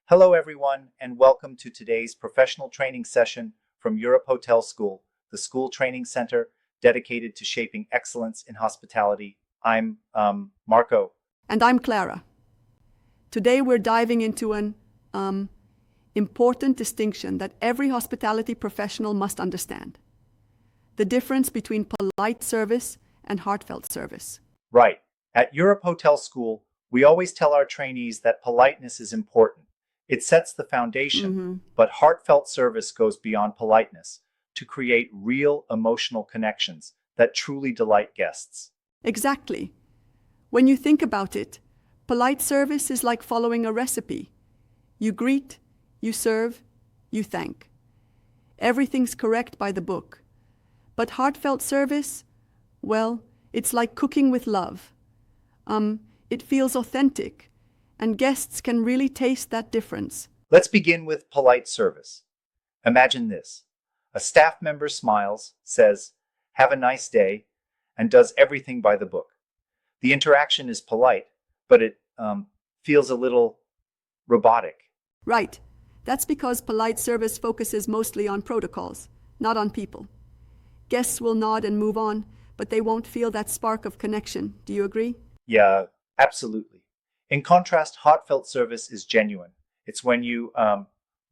Hello, everyone, and welcome to today's professional training session from Europe Hotel School, the school training center dedicated to shaping excellence in hospitality. I'm Marco. And I'm Clara. Today we're diving into an important distinction that every hospitality professional must understand. The difference between polite service and heartfelt service. Right. At Europe Hotel School, we always tell our trainees that politeness is important. It sets the foundation, but heartfelt service goes beyond politeness to create real emotional connections that truly delight guests. Exactly. When you think about it, polite service is like following a recipe. You greet, you serve, you thank. Everything's correct by the book. But heartfelt service, well, it's like cooking with love. It feels authentic, and guests can really taste that difference. Let's begin with polite service. Imagine this. A staff member smiles, says, "Have a nice day," and does everything by the book. The interaction is polite, but it feels a little robotic. Right. That's because polite service focuses mostly on protocols, not on people. Guests will nod and move on, but they won't feel that spark of connection. Do you agree? Yeah, absolutely. In contrast, heartfelt service is genuine. It's when you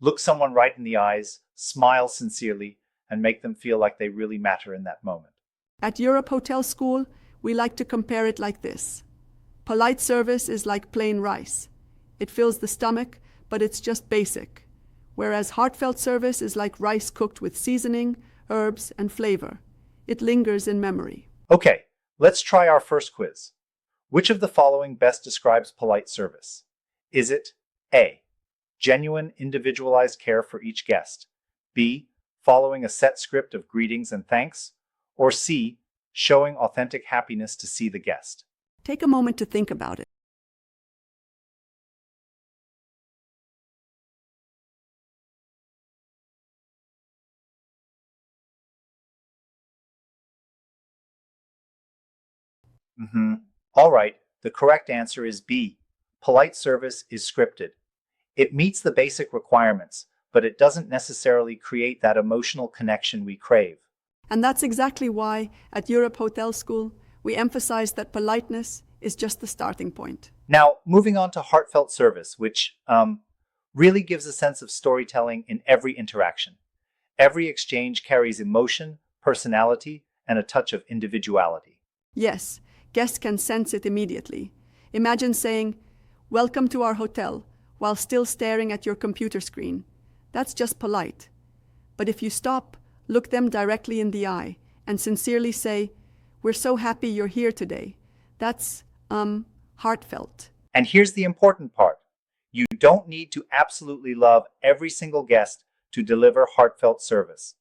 look someone right in the eyes, smile sincerely, and make them feel like they really matter in that moment. At Europe Hotel School, we like to compare it like this. Polite service is like plain rice. It fills the stomach, but it's just basic. Whereas heartfelt service is like rice cooked with seasoning, herbs, and flavor. It lingers in memory. Okay, let's try our first quiz. Which of the following best describes polite service? Is it A, genuine individualized care for each guest, B, following a set script of greetings and thanks, or C, showing authentic happiness to see the guest? Take a moment to think about it. All right, the correct answer is B. Polite service is scripted. It meets the basic requirements, but it doesn't necessarily create that emotional connection we crave. And that's exactly why, at Europe Hotel School, we emphasize that politeness is just the starting point. Now, moving on to heartfelt service, which really gives a sense of storytelling in every interaction. Every exchange carries emotion, personality, and a touch of individuality. Yes, guests can sense it immediately. Imagine saying, "Welcome to our hotel," while still staring at your computer screen. That's just polite. But if you stop, look them directly in the eye, and sincerely say, "We're so happy you're here today," that's, heartfelt. And here's the important part. You don't need to absolutely love every single guest to deliver heartfelt service.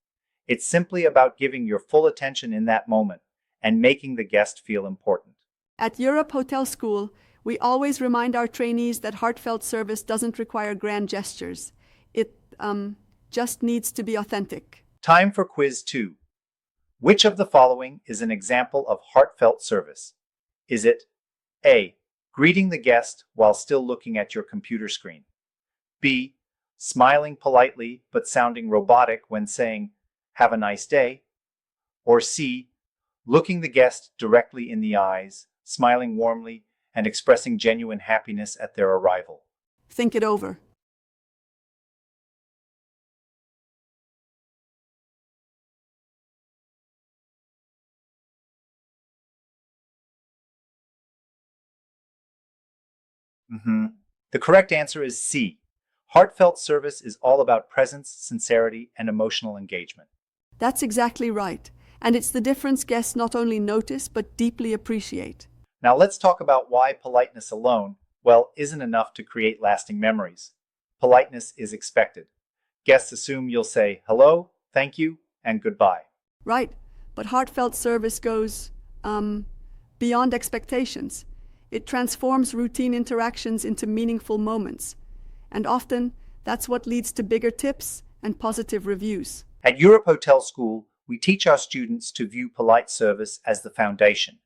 It's simply about giving your full attention in that moment and making the guest feel important. At Europe Hotel School, we always remind our trainees that heartfelt service doesn't require grand gestures. It just needs to be authentic. Time for quiz 2. Which of the following is an example of heartfelt service? Is it A, greeting the guest while still looking at your computer screen? B, smiling politely but sounding robotic when saying, "Have a nice day"? Or C, looking the guest directly in the eyes, smiling warmly, and expressing genuine happiness at their arrival? Think it over. The correct answer is C. Heartfelt service is all about presence, sincerity, and emotional engagement. That's exactly right. And it's the difference guests not only notice but deeply appreciate. Now let's talk about why politeness alone, well, isn't enough to create lasting memories. Politeness is expected. Guests assume you'll say hello, thank you, and goodbye. Right, but heartfelt service goes, beyond expectations. It transforms routine interactions into meaningful moments. And often, that's what leads to bigger tips and positive reviews. At Europe Hotel School, we teach our students to view polite service as the foundation,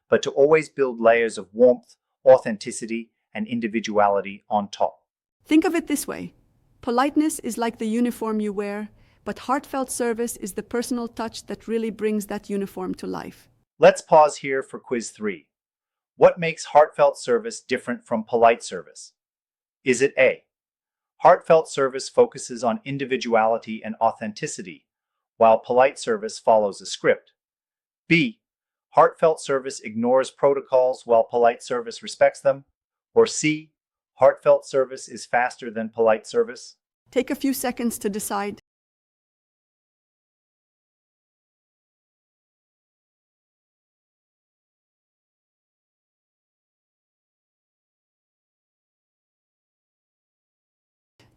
but to always build layers of warmth, authenticity, and individuality on top. Think of it this way. Politeness is like the uniform you wear, but heartfelt service is the personal touch that really brings that uniform to life. Let's pause here for quiz 3. What makes heartfelt service different from polite service? Is it A? Heartfelt service focuses on individuality and authenticity, while polite service follows a script. B. Heartfelt service ignores protocols while polite service respects them. Or C. Heartfelt service is faster than polite service. Take a few seconds to decide.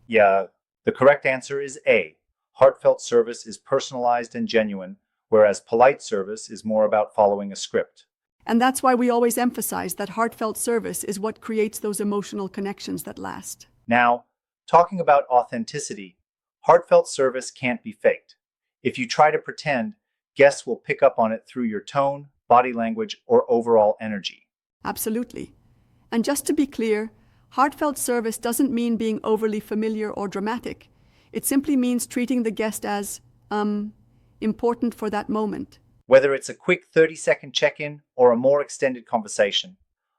Yeah, the correct answer is A. Heartfelt service is personalized and genuine, whereas polite service is more about following a script. And that's why we always emphasize that heartfelt service is what creates those emotional connections that last. Now, talking about authenticity, heartfelt service can't be faked. If you try to pretend, guests will pick up on it through your tone, body language, or overall energy. Absolutely. And just to be clear, heartfelt service doesn't mean being overly familiar or dramatic. It simply means treating the guest as, important for that moment. Whether it's a quick 30-second check-in or a more extended conversation,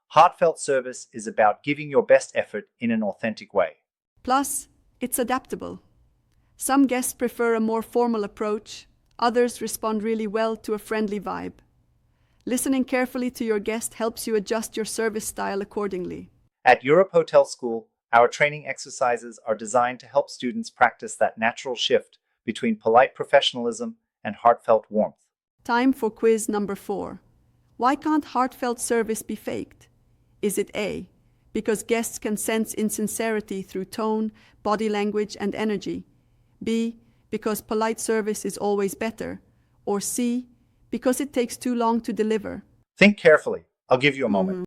heartfelt service is about giving your best effort in an authentic way. Plus, it's adaptable. Some guests prefer a more formal approach, others respond really well to a friendly vibe. Listening carefully to your guest helps you adjust your service style accordingly. At Europe Hotel School, our training exercises are designed to help students practice that natural shift between polite professionalism and heartfelt warmth. Time for quiz number 4. Why can't heartfelt service be faked? Is it A, because guests can sense insincerity through tone, body language, and energy? B, because polite service is always better? Or C, because it takes too long to deliver? Think carefully. I'll give you a moment.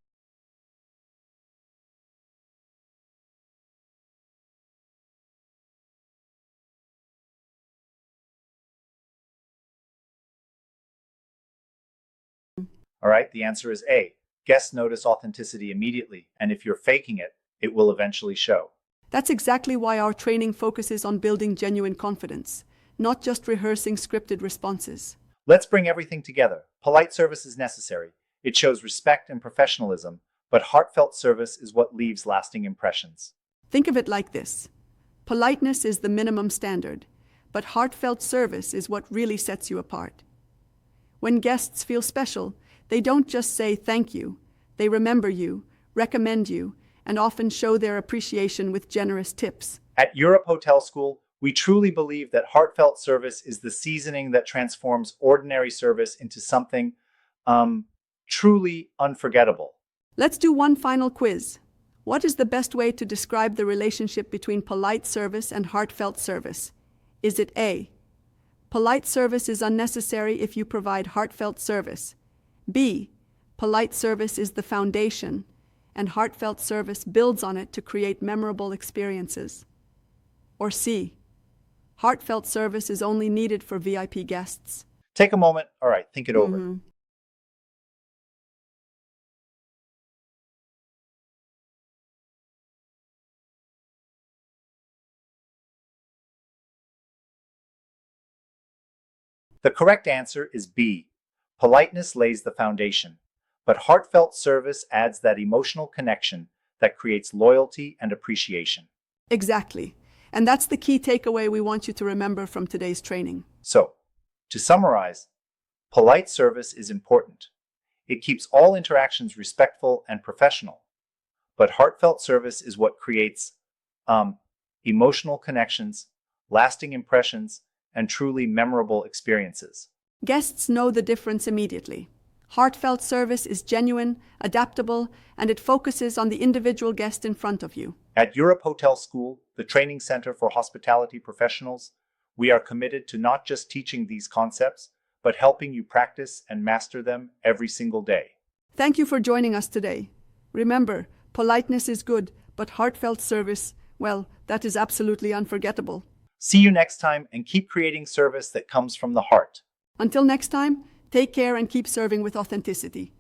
All right, the answer is A. Guests notice authenticity immediately, and if you're faking it, it will eventually show. That's exactly why our training focuses on building genuine confidence, not just rehearsing scripted responses. Let's bring everything together. Polite service is necessary. It shows respect and professionalism, but heartfelt service is what leaves lasting impressions. Think of it like this. Politeness is the minimum standard, but heartfelt service is what really sets you apart. When guests feel special, they don't just say thank you. They remember you, recommend you, and often show their appreciation with generous tips. At Europe Hotel School, we truly believe that heartfelt service is the seasoning that transforms ordinary service into something, truly unforgettable. Let's do one final quiz. What is the best way to describe the relationship between polite service and heartfelt service? Is it A, polite service is unnecessary if you provide heartfelt service? B, polite service is the foundation, and heartfelt service builds on it to create memorable experiences? Or C, heartfelt service is only needed for VIP guests? Take a moment. All right, think it over. The correct answer is B. Politeness lays the foundation, but heartfelt service adds that emotional connection that creates loyalty and appreciation. Exactly. And that's the key takeaway we want you to remember from today's training. So, to summarize, polite service is important. It keeps all interactions respectful and professional, but heartfelt service is what creates emotional connections, lasting impressions, and truly memorable experiences. Guests know the difference immediately. Heartfelt service is genuine, adaptable, and it focuses on the individual guest in front of you. At Europe Hotel School, the training center for hospitality professionals, we are committed to not just teaching these concepts, but helping you practice and master them every single day. Thank you for joining us today. Remember, politeness is good, but heartfelt service, well, that is absolutely unforgettable. See you next time, and keep creating service that comes from the heart. Until next time, take care and keep serving with authenticity.